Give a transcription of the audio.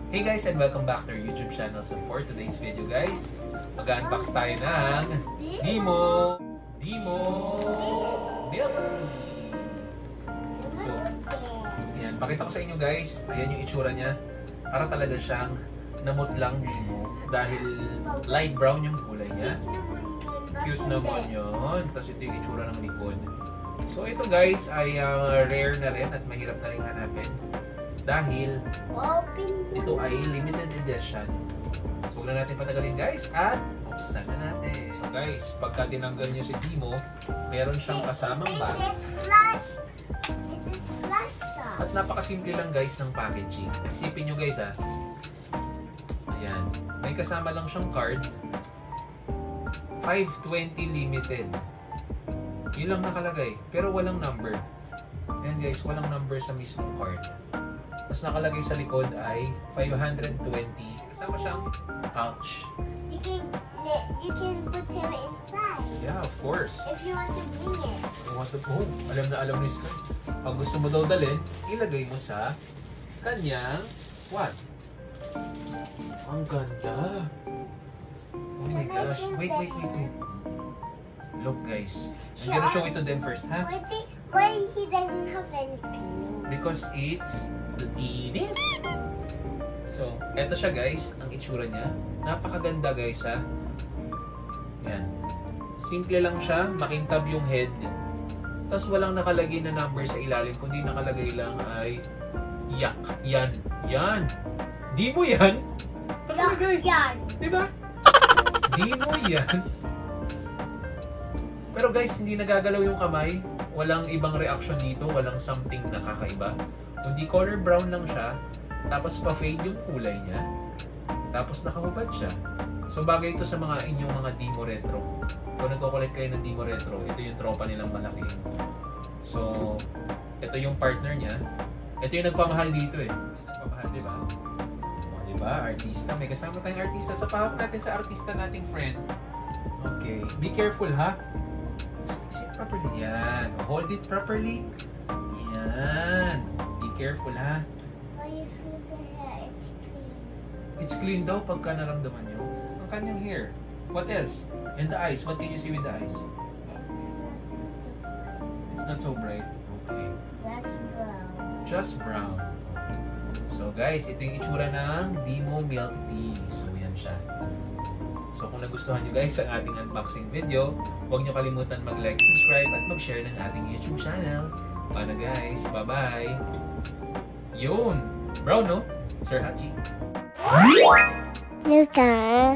Hey guys, and welcome back to our YouTube channel. So for today's video guys, mag-unbox tayo ng Dimo Milk Tea. So, yan. Pakita ko sa inyo guys, ayan yung itsura niya. Para talaga siyang namutlang Dimo dahil light brown yung kulay niya. Cute naman yun. Tapos ito yung itsura ng likod. So ito guys ay rare na rin at mahirap na rin hanapin. Dahil ito ay limited edition. So huwag na natin patagalin guys at buksan na natin. So guys, pagka tinanggal nyo si Dimo, meron siyang kasamang bag. At napakasimple lang guys ng packaging. Isipin nyo guys ha. Ayan. May kasama lang siyang card. 520 limited. Yun lang nakalagay. Pero walang number. Ayan guys, walang number sa mismong card. Mas nakalagay sa likod ay 520. Kasama siyang pouch. You can put him inside. Yeah, of course. If you want to bring it. Alam na alam ni Sky. Pag gusto mo daw dalhin, ilagay mo sa kanyang what? Ang ganda. Oh my gosh. Wait. Look guys. I'm gonna show it to them first, ha? Why he doesn't have any glue? Because it's init. So, eto siya guys, ang itsura niya. Napakaganda guys ha. Yan. Simple lang siya, makintab yung head. Tapos walang nakalagay na number sa ilalim, kundi nakalagay lang ay yak. Yan. Di mo yan? Nakalagay. Yan. Diba? Di mo yan. Pero guys, hindi nagagalaw yung kamay. Walang ibang reaction dito, walang something nakakaiba. Kundi color brown lang siya, tapos pa-fade yung kulay niya, tapos nakahubad siya. So bagay ito sa mga inyong mga Dimo Retro. Kung nagko-collect kayo ng Dimo Retro, ito yung tropa nilang malaki. So, ito yung partner niya. Ito yung nagpamahal dito eh. Nagpamahal, di ba? O, di ba? Artista. May kasama tayong artista. Sa pahawak natin sa artista nating friend. Okay. Be careful ha. Sit properly. Yan. Hold it properly. Yan. Be careful ha. Why you feel the hair? It's clean. It's clean daw pagka naramdaman nyo. Ang kanyang hair. What else? And the eyes. What can you see with the eyes? It's not so bright. Okay. Just brown. Just brown. So guys, ito yung itsura ng Dimo Milk Tea. So yan siya. So kung nagustuhan nyo guys ang ating unboxing video, huwag nyo kalimutan mag-like, subscribe, at mag-share ng ating YouTube channel. Paano guys? Bye-bye! Yun! Brown no? Sir Hachi. Luta.